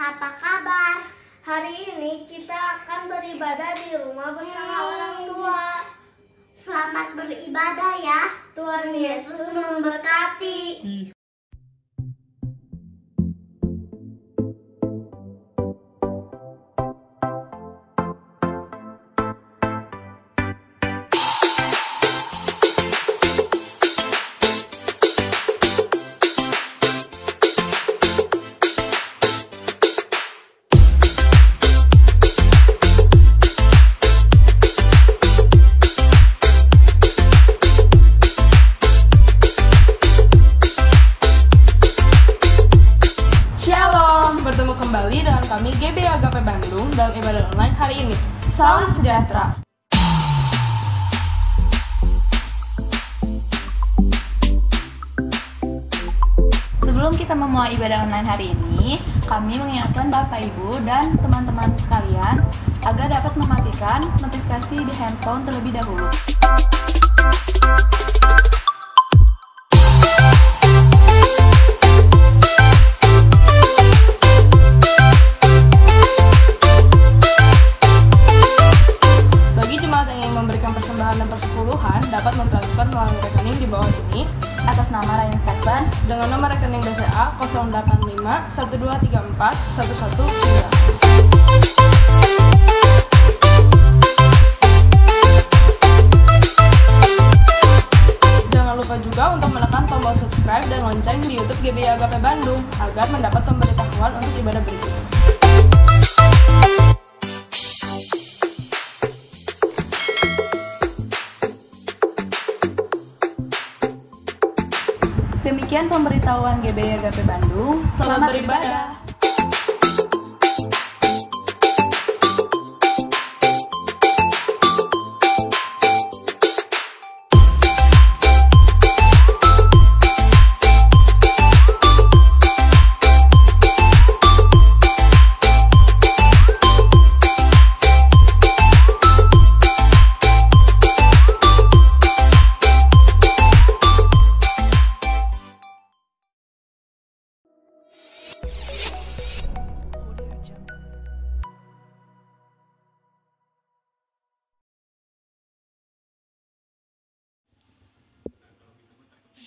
apa kabar? Hari ini kita akan beribadah di rumah bersama orang tua. Selamat beribadah ya. Tuhan Yesus memberkati. Bertemu kembali dengan kami GBI Agape Bandung dalam ibadah online hari ini. Salam sejahtera. Sebelum kita memulai ibadah online hari ini, kami mengingatkan Bapak Ibu dan teman-teman sekalian agar dapat mematikan notifikasi di handphone terlebih dahulu. Persembahan dan persepuluhan dapat mentransfer melalui rekening di bawah ini atas nama Ryan Stephen dengan nomor rekening BCA 085 1234 119. Jangan lupa juga untuk menekan tombol subscribe dan lonceng di YouTube GBI Agape Bandung agar mendapat pemberitahuan untuk ibadah berikutnya. Demikian pemberitahuan GBI Agape Bandung. Selamat beribadah.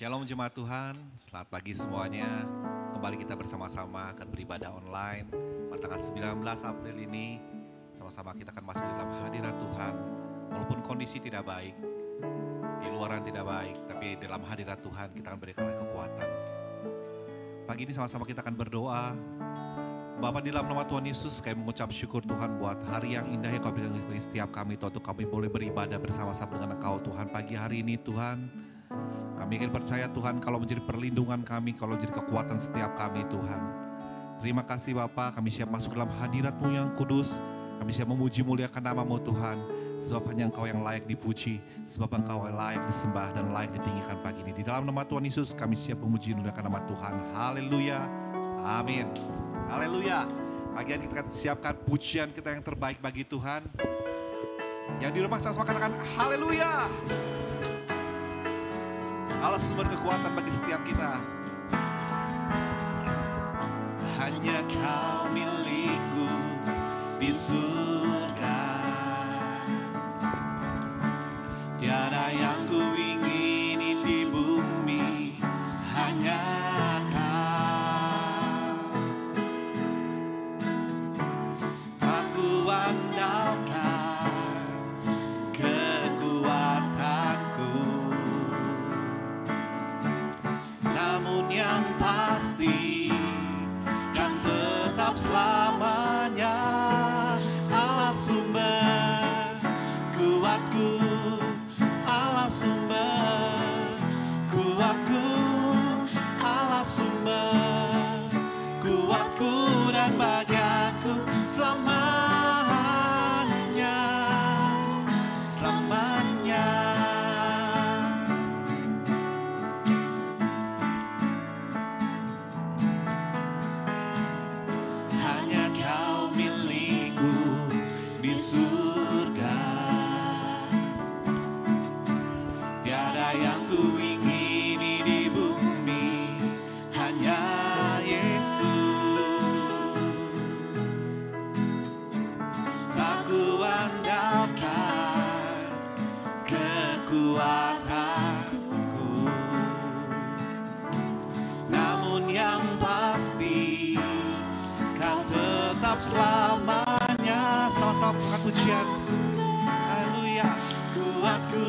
Shalom jemaat Tuhan, selamat pagi semuanya. Kembali kita bersama-sama akan beribadah online pada tanggal 19 April ini. Sama-sama kita akan masuk dalam hadirat Tuhan. Walaupun kondisi tidak baik, di luaran tidak baik, tapi dalam hadirat Tuhan kita akan berikan kekuatan. Pagi ini sama-sama kita akan berdoa. Bapa, di dalam nama Tuhan Yesus, kami mengucap syukur Tuhan buat hari yang indah yang Kau berikan bagi setiap kami, Tuhan, untuk kami boleh beribadah bersama-sama dengan Engkau Tuhan. Pagi hari ini Tuhan, kami ingin percaya Tuhan kalau menjadi perlindungan kami, kalau menjadi kekuatan setiap kami Tuhan. Terima kasih Bapa, kami siap masuk dalam hadirat-Mu yang kudus. Kami siap memuji muliakan nama-Mu Tuhan. Sebab hanya Engkau yang layak dipuji, sebab Engkau yang layak disembah dan layak ditinggikan pagi ini. Di dalam nama Tuhan Yesus kami siap memuji muliakan nama Tuhan. Haleluya, amin. Haleluya. Pagi ini kita akan siapkan pujian kita yang terbaik bagi Tuhan. Yang di rumah sama-sama katakan haleluya. Allah sumber kekuatan bagi setiap kita. Hanya Kau milikku di surga. Tiada yang ku ingini di bumi, hanya Kau. Aku andalkan kekuatanku. Namun yang pasti kan tetap selamanya tetap selamanya. Sama-sama angkat pujian. Haleluya. Kuatku,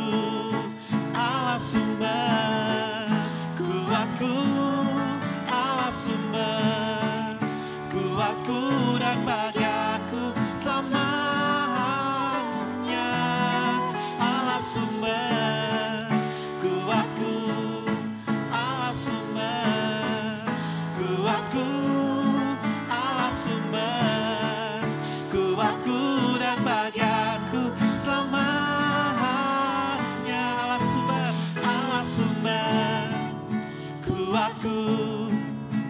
Allah sumber. Kuatku, Allah sumber. Kuatku dan bagianku selamanya. Allah sumber. Kuatku, Allah sumber. Kuatku, Allah sumber. Kuatku dan bagianku selamanya. Allah sumber, Allah sumber. Kuatku,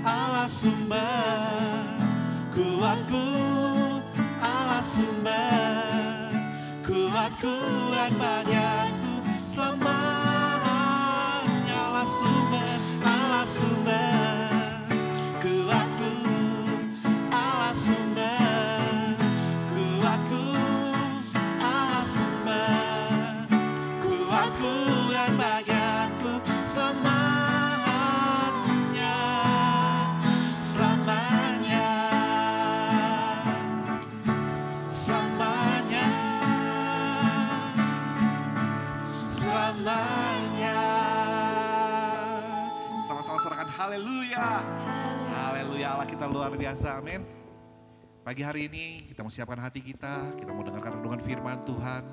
Allah sumber. Kuatku, Allah sumber. Kuatku dan bagianku selamanya. Allah sumber, Allah sumber. Kuatku, Allah sumber. Kuatku, Allah sumber. Kuatku dan bagianku selamanya. Selamanya. Selamanya. Selamanya. Sama-sama sorakan haleluya. Haleluya, Allah kita luar biasa, amin. Pagi hari ini kita mau siapkan hati kita mau dengarkan renungan firman Tuhan.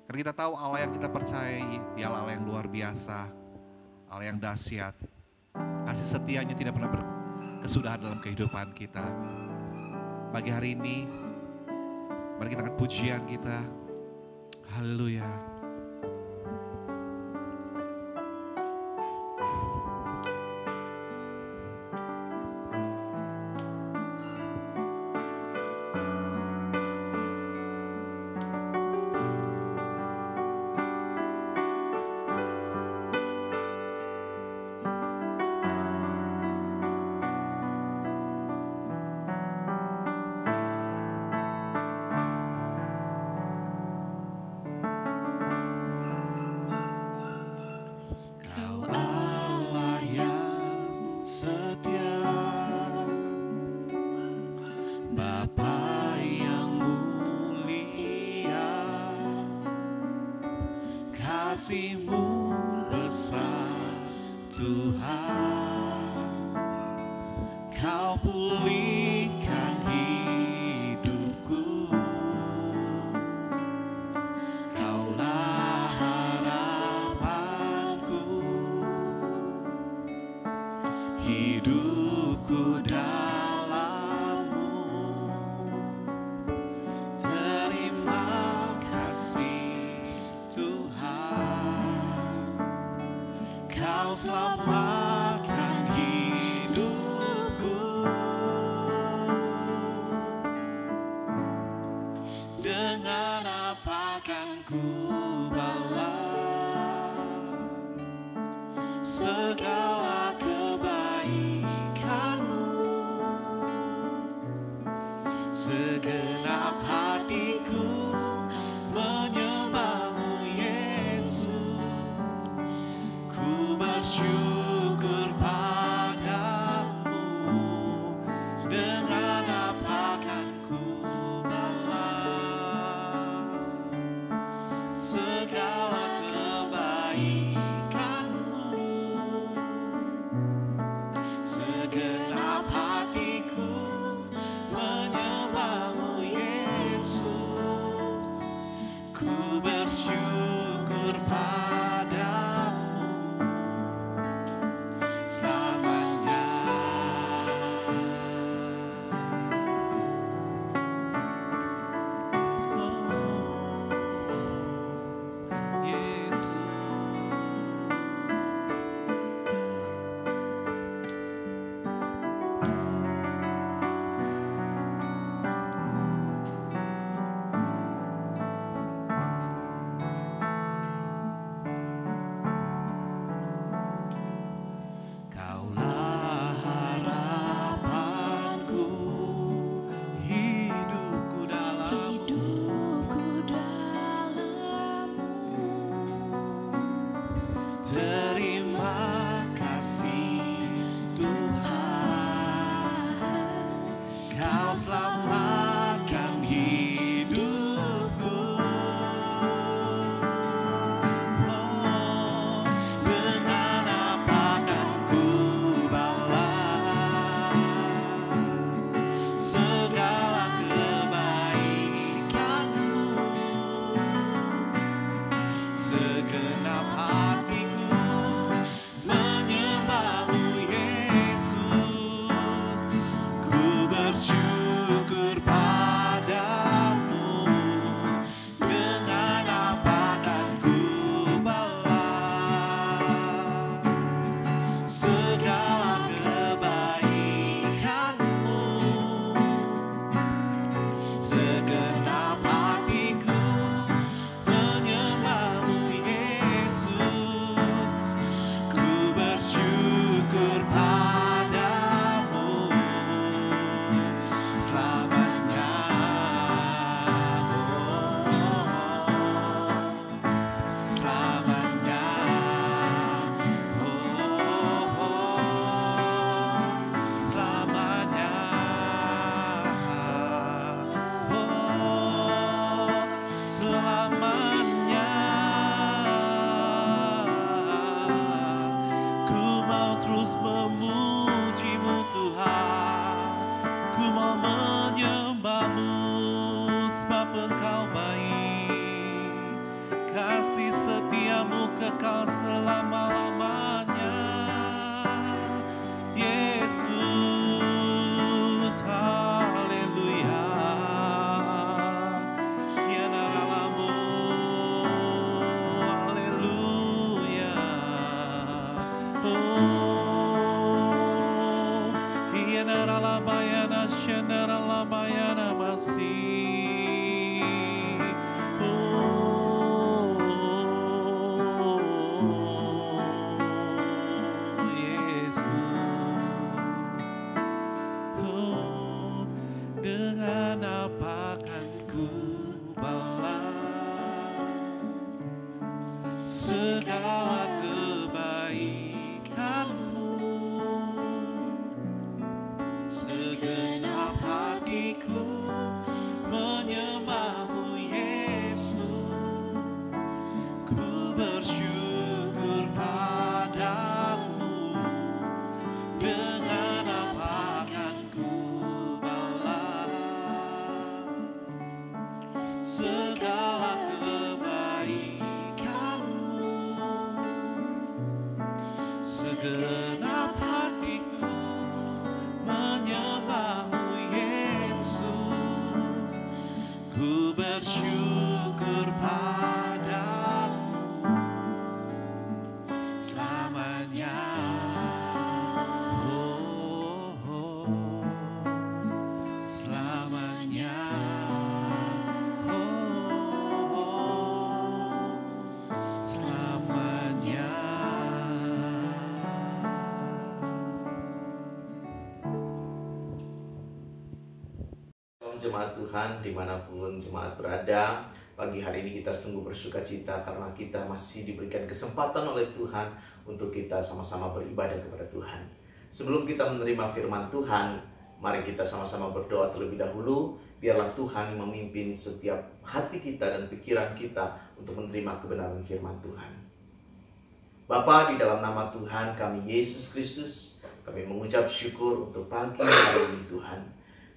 Karena kita tahu Allah yang kita percayai, Dia Allah yang luar biasa, Allah yang dahsyat. Kasih setianya tidak pernah berkesudahan dalam kehidupan kita. Pagi hari ini, mari kita angkat pujian kita. Haleluya. Kasih-Mu besar Tuhan, Kau pulihkan hidupku, Kaulah harapanku, hidupku dalam-Mu. Terima kasih Tuhan, Kau selamatkan hidupku. Dengan apa kan ku balas segala kebaikan-Mu? Segenap hatiku menyembah-Mu Yesus. Ku bersyukur padamu. Dengan apa kan ku balas segala kebaikan-Mu? Segenap hatiku menyembah-Mu Yesus. Ku bersyukur padamu selamanya. Yesus. Kaulah harapanku, hidupku dalam-Mu. Terima kasih Tuhan, Kau selamat Yenaralabayana Shenaralabayana Masi. Dengan apa kan ku balas segala kebaikanmu? Segenap hatiku menyembahmu Yesus, ku bersyukur padamu. Dengan apa kan ku segala kebaikanmu? Segenap hatiku menyembahmu Yesus, ku bersyukur padamu selamanya. Selamanya. Selamanya. Jemaat Tuhan dimanapun jemaat berada, pagi hari ini kita sungguh bersuka cita karena kita masih diberikan kesempatan oleh Tuhan untuk kita sama-sama beribadah kepada Tuhan. Sebelum kita menerima firman Tuhan, mari kita sama-sama berdoa terlebih dahulu. Biarlah Tuhan memimpin setiap hati kita dan pikiran kita untuk menerima kebenaran firman Tuhan. Bapa, di dalam nama Tuhan kami Yesus Kristus, kami mengucap syukur untuk pagi hari ini Tuhan.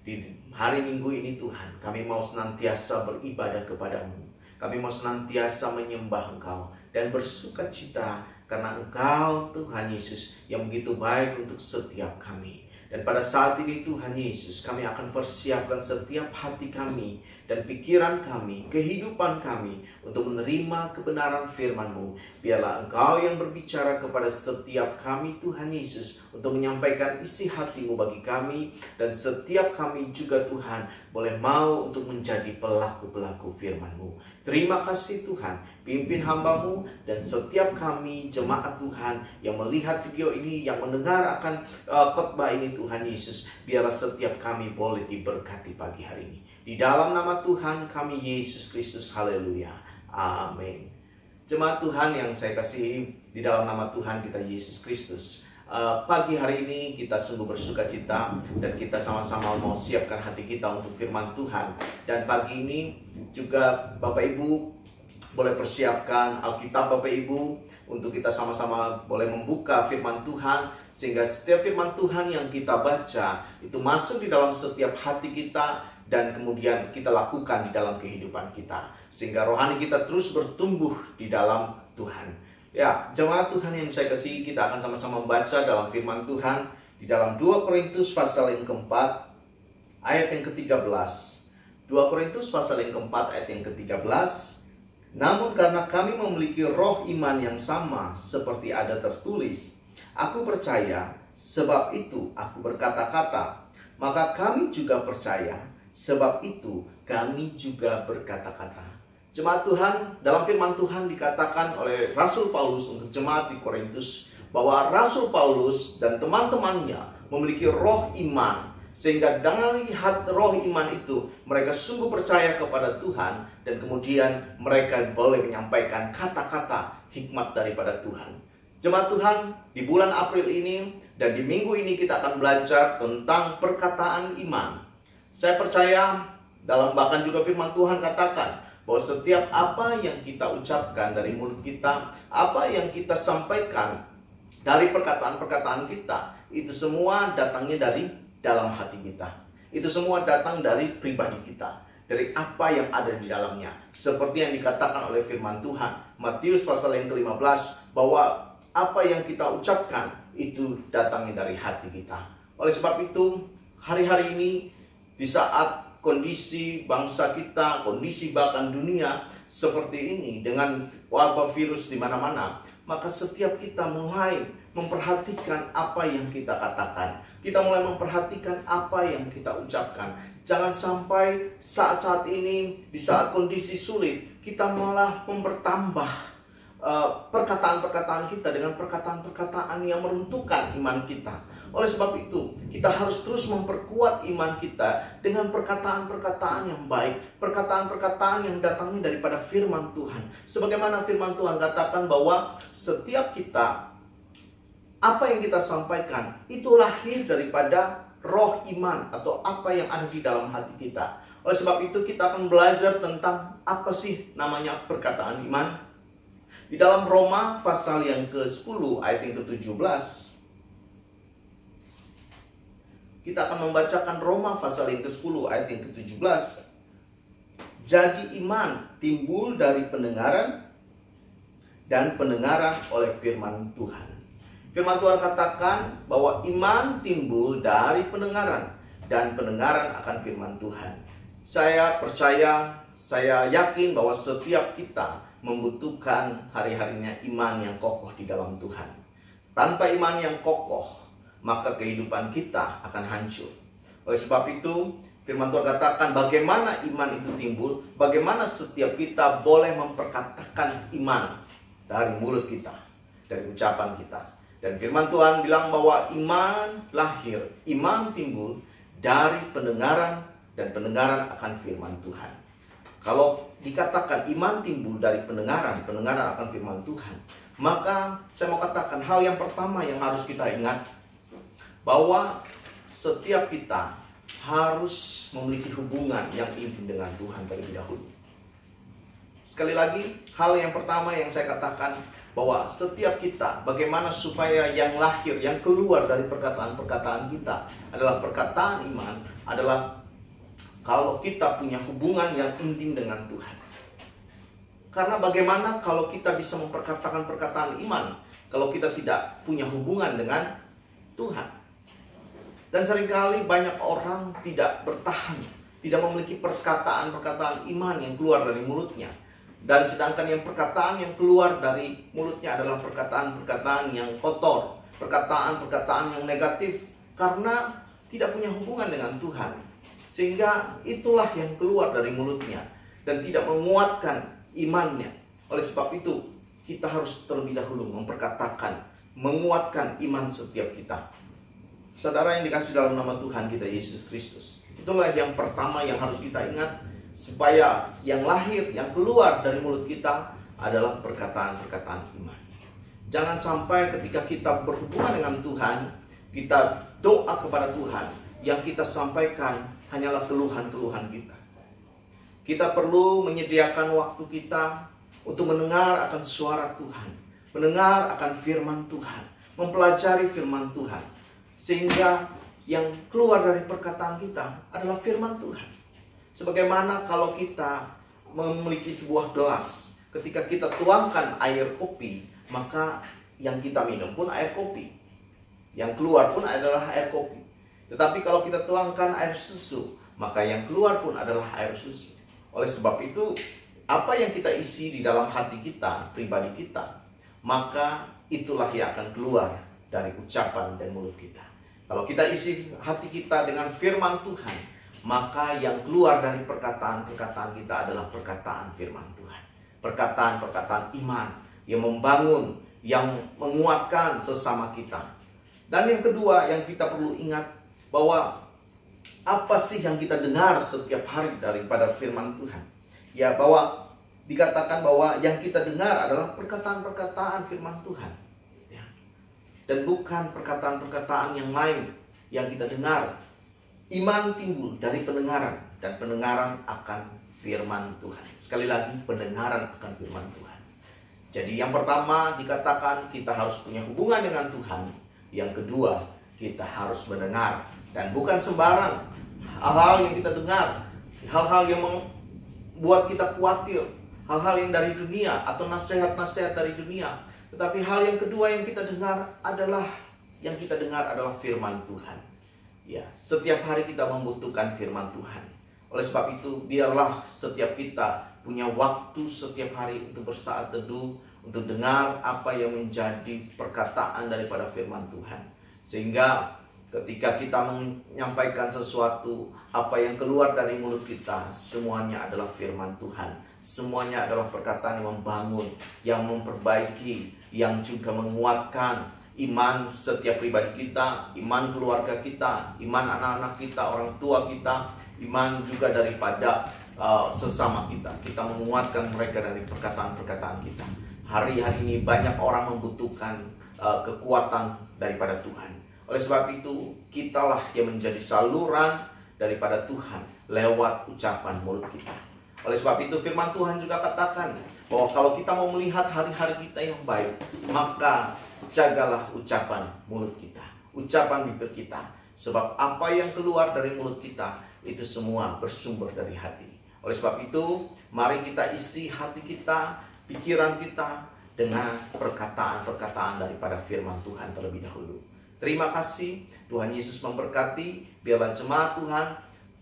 Di hari Minggu ini Tuhan, kami mau senantiasa beribadah kepadamu. Kami mau senantiasa menyembah Engkau dan bersuka cita karena Engkau Tuhan Yesus yang begitu baik untuk setiap kami. Dan pada saat ini Tuhan Yesus, kami akan persiapkan setiap hati kami dan pikiran kami, kehidupan kami untuk menerima kebenaran firman-Mu. Biarlah Engkau yang berbicara kepada setiap kami Tuhan Yesus untuk menyampaikan isi hati-Mu bagi kami. Dan setiap kami juga Tuhan boleh mau untuk menjadi pelaku-pelaku firman-Mu. Terima kasih Tuhan, pimpin hamba-Mu dan setiap kami jemaat Tuhan yang melihat video ini, yang mendengar akan khotbah ini Tuhan Yesus. Biarlah setiap kami boleh diberkati pagi hari ini. Di dalam nama Tuhan kami Yesus Kristus, haleluya, amin. Jemaat Tuhan yang saya kasihi, di dalam nama Tuhan kita Yesus Kristus, pagi hari ini kita sungguh bersuka cita dan kita sama-sama mau siapkan hati kita untuk firman Tuhan. Dan pagi ini juga Bapak Ibu boleh persiapkan Alkitab Bapak Ibu untuk kita sama-sama boleh membuka firman Tuhan, sehingga setiap firman Tuhan yang kita baca itu masuk di dalam setiap hati kita dan kemudian kita lakukan di dalam kehidupan kita, sehingga rohani kita terus bertumbuh di dalam Tuhan. Ya, jemaat Tuhan yang saya kasihi, kita akan sama-sama membaca dalam firman Tuhan di dalam 2 Korintus pasal yang keempat ayat yang ke-13. 2 Korintus pasal yang keempat ayat yang ke-13. Namun karena kami memiliki roh iman yang sama seperti ada tertulis, aku percaya, sebab itu aku berkata-kata. Maka kami juga percaya, sebab itu kami juga berkata-kata. Jemaat Tuhan, dalam firman Tuhan dikatakan oleh Rasul Paulus untuk jemaat di Korintus bahwa Rasul Paulus dan teman-temannya memiliki roh iman, sehingga dengan lihat roh iman itu mereka sungguh percaya kepada Tuhan dan kemudian mereka boleh menyampaikan kata-kata hikmat daripada Tuhan. Jemaat Tuhan, di bulan April ini dan di minggu ini kita akan belajar tentang perkataan iman. Saya percaya dalam bahkan juga firman Tuhan katakan bahwa setiap apa yang kita ucapkan dari mulut kita, apa yang kita sampaikan dari perkataan-perkataan kita, itu semua datangnya dari dalam hati kita. Itu semua datang dari pribadi kita, dari apa yang ada di dalamnya. Seperti yang dikatakan oleh firman Tuhan, Matius pasal yang ke-15, bahwa apa yang kita ucapkan itu datangnya dari hati kita. Oleh sebab itu, hari-hari ini di saat kondisi bangsa kita, kondisi bahkan dunia seperti ini dengan wabah virus di mana-mana, maka setiap kita mulai memperhatikan apa yang kita katakan. Kita mulai memperhatikan apa yang kita ucapkan. Jangan sampai saat-saat ini, di saat kondisi sulit, kita malah mempertambah perkataan-perkataan kita dengan perkataan-perkataan yang meruntuhkan iman kita. Oleh sebab itu, kita harus terus memperkuat iman kita dengan perkataan-perkataan yang baik, perkataan-perkataan yang datangnya daripada firman Tuhan. Sebagaimana firman Tuhan katakan bahwa setiap kita, apa yang kita sampaikan itu lahir daripada roh iman atau apa yang ada di dalam hati kita. Oleh sebab itu, kita akan belajar tentang apa sih namanya perkataan iman. Di dalam Roma pasal yang ke-10 ayat yang ke-17, kita akan membacakan Roma pasal yang ke-10 ayat yang ke-17. Jadi iman timbul dari pendengaran, dan pendengaran oleh firman Tuhan. Firman Tuhan katakan bahwa iman timbul dari pendengaran, dan pendengaran akan firman Tuhan. Saya percaya, saya yakin bahwa setiap kita membutuhkan hari-harinya iman yang kokoh di dalam Tuhan. Tanpa iman yang kokoh, maka kehidupan kita akan hancur. Oleh sebab itu, firman Tuhan katakan bagaimana iman itu timbul, bagaimana setiap kita boleh memperkatakan iman dari mulut kita, dari ucapan kita. Dan firman Tuhan bilang bahwa iman lahir, iman timbul dari pendengaran, dan pendengaran akan firman Tuhan. Kalau dikatakan iman timbul dari pendengaran, pendengaran akan firman Tuhan, maka saya mau katakan hal yang pertama yang harus kita ingat, bahwa setiap kita harus memiliki hubungan yang intim dengan Tuhan terlebih dahulu. Sekali lagi, hal yang pertama yang saya katakan, bahwa setiap kita, bagaimana supaya yang lahir, yang keluar dari perkataan-perkataan kita adalah perkataan iman, adalah kalau kita punya hubungan yang intim dengan Tuhan. Karena bagaimana kalau kita bisa memperkatakan perkataan iman kalau kita tidak punya hubungan dengan Tuhan? Dan seringkali banyak orang tidak bertahan, tidak memiliki perkataan-perkataan iman yang keluar dari mulutnya. Dan sedangkan yang perkataan yang keluar dari mulutnya adalah perkataan-perkataan yang kotor, perkataan-perkataan yang negatif, karena tidak punya hubungan dengan Tuhan. Sehingga itulah yang keluar dari mulutnya dan tidak menguatkan imannya. Oleh sebab itu, kita harus terlebih dahulu memperkatakan, menguatkan iman setiap kita. Saudara yang dikasih dalam nama Tuhan kita Yesus Kristus, itulah yang pertama yang harus kita ingat, supaya yang lahir, yang keluar dari mulut kita adalah perkataan-perkataan iman. Jangan sampai ketika kita berhubungan dengan Tuhan, kita doa kepada Tuhan, yang kita sampaikan hanyalah keluhan-keluhan kita. Kita perlu menyediakan waktu kita untuk mendengar akan suara Tuhan, mendengar akan firman Tuhan, mempelajari firman Tuhan. Sehingga yang keluar dari perkataan kita adalah firman Tuhan. Sebagaimana kalau kita memiliki sebuah gelas, ketika kita tuangkan air kopi, maka yang kita minum pun air kopi, yang keluar pun adalah air kopi. Tetapi kalau kita tuangkan air susu, maka yang keluar pun adalah air susu. Oleh sebab itu, apa yang kita isi di dalam hati kita, pribadi kita, maka itulah yang akan keluar dari ucapan dan mulut kita. Kalau kita isi hati kita dengan firman Tuhan, maka yang keluar dari perkataan-perkataan kita adalah perkataan firman Tuhan. Perkataan-perkataan iman yang membangun, yang menguatkan sesama kita. Dan yang kedua yang kita perlu ingat, bahwa apa sih yang kita dengar setiap hari daripada firman Tuhan? Ya, bahwa dikatakan bahwa yang kita dengar adalah perkataan-perkataan firman Tuhan. Dan bukan perkataan-perkataan yang lain yang kita dengar. Iman timbul dari pendengaran, dan pendengaran akan firman Tuhan. Sekali lagi, pendengaran akan firman Tuhan. Jadi yang pertama dikatakan kita harus punya hubungan dengan Tuhan. Yang kedua, kita harus mendengar. Dan bukan sembarang hal-hal yang kita dengar, hal-hal yang membuat kita khawatir, hal-hal yang dari dunia atau nasihat-nasihat dari dunia. Tetapi hal yang kedua yang kita dengar adalah firman Tuhan. Ya, setiap hari kita membutuhkan firman Tuhan. Oleh sebab itu, biarlah setiap kita punya waktu setiap hari untuk bersaat teduh, untuk dengar apa yang menjadi perkataan daripada firman Tuhan. Sehingga ketika kita menyampaikan sesuatu, apa yang keluar dari mulut kita semuanya adalah firman Tuhan. Semuanya adalah perkataan yang membangun, yang memperbaiki, yang juga menguatkan iman setiap pribadi kita, iman keluarga kita, iman anak-anak kita, orang tua kita, iman juga daripada sesama kita. Kita menguatkan mereka dari perkataan-perkataan kita. Hari-hari ini banyak orang membutuhkan kekuatan daripada Tuhan. Oleh sebab itu, kitalah yang menjadi saluran daripada Tuhan lewat ucapan mulut kita. Oleh sebab itu, firman Tuhan juga katakan bahwa kalau kita mau melihat hari-hari kita yang baik, maka jagalah ucapan mulut kita, ucapan bibir kita. Sebab apa yang keluar dari mulut kita, itu semua bersumber dari hati. Oleh sebab itu, mari kita isi hati kita, pikiran kita dengan perkataan-perkataan daripada firman Tuhan terlebih dahulu. Terima kasih, Tuhan Yesus memberkati. Biarlah jemaat Tuhan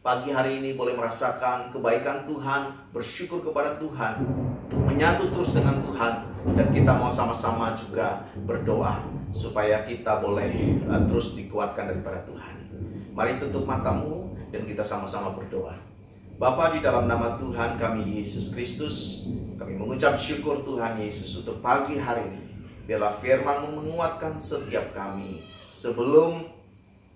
pagi hari ini boleh merasakan kebaikan Tuhan, bersyukur kepada Tuhan, menyatu terus dengan Tuhan, dan kita mau sama-sama juga berdoa supaya kita boleh terus dikuatkan daripada Tuhan. Mari tutup matamu dan kita sama-sama berdoa. Bapa, di dalam nama Tuhan kami Yesus Kristus, kami mengucap syukur Tuhan Yesus untuk pagi hari ini. Biarlah firman-Mu menguatkan setiap kami. Sebelum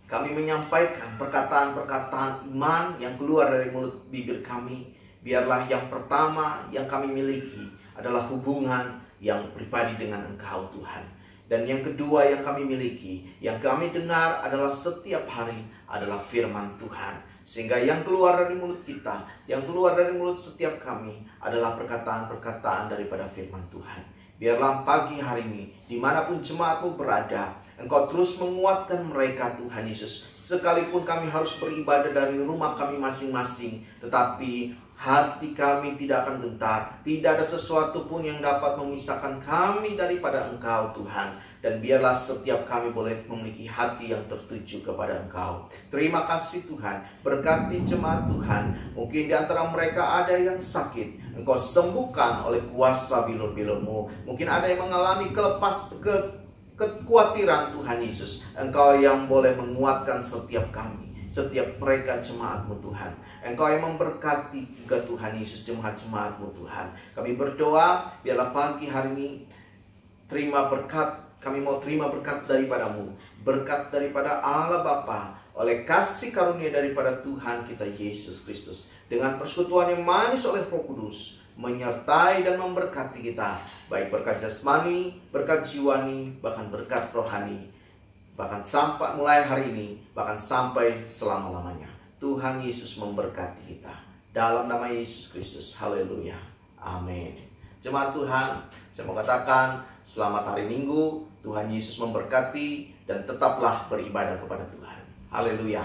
kami menyampaikan perkataan-perkataan iman yang keluar dari mulut bibir kami, biarlah yang pertama yang kami miliki adalah hubungan yang pribadi dengan Engkau Tuhan. Dan yang kedua yang kami miliki, yang kami dengar adalah setiap hari adalah firman Tuhan. Sehingga yang keluar dari mulut kita, yang keluar dari mulut setiap kami adalah perkataan-perkataan daripada firman Tuhan. Biarlah pagi hari ini, dimanapun jemaat-Mu berada, Engkau terus menguatkan mereka Tuhan Yesus. Sekalipun kami harus beribadah dari rumah kami masing-masing, tetapi hati kami tidak akan gentar. Tidak ada sesuatu pun yang dapat memisahkan kami daripada Engkau Tuhan. Dan biarlah setiap kami boleh memiliki hati yang tertuju kepada Engkau. Terima kasih Tuhan. Berkati jemaat Tuhan. Mungkin di antara mereka ada yang sakit, Engkau sembuhkan oleh kuasa bilur-bilur-Mu. Mungkin ada yang mengalami kekhawatiran Tuhan Yesus. Engkau yang boleh menguatkan setiap kami, setiap mereka jemaat-Mu Tuhan. Engkau yang memberkati juga Tuhan Yesus jemaat-jemaat-Mu Tuhan. Kami berdoa biarlah pagi hari ini terima berkat. Kami mau terima berkat daripada-Mu, berkat daripada Allah Bapa, oleh kasih karunia daripada Tuhan kita Yesus Kristus, dengan persekutuan yang manis oleh Roh Kudus, menyertai dan memberkati kita, baik berkat jasmani, berkat jiwani, bahkan berkat rohani, bahkan sampai mulai hari ini, bahkan sampai selama-lamanya. Tuhan Yesus memberkati kita, dalam nama Yesus Kristus. Haleluya, amin. Jemaat Tuhan, saya mau katakan selamat hari Minggu. Tuhan Yesus memberkati dan tetaplah beribadah kepada Tuhan. Haleluya.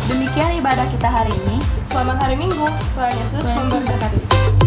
Demikian ibadah kita hari ini. Selamat hari Minggu. Tuhan Yesus memberkati.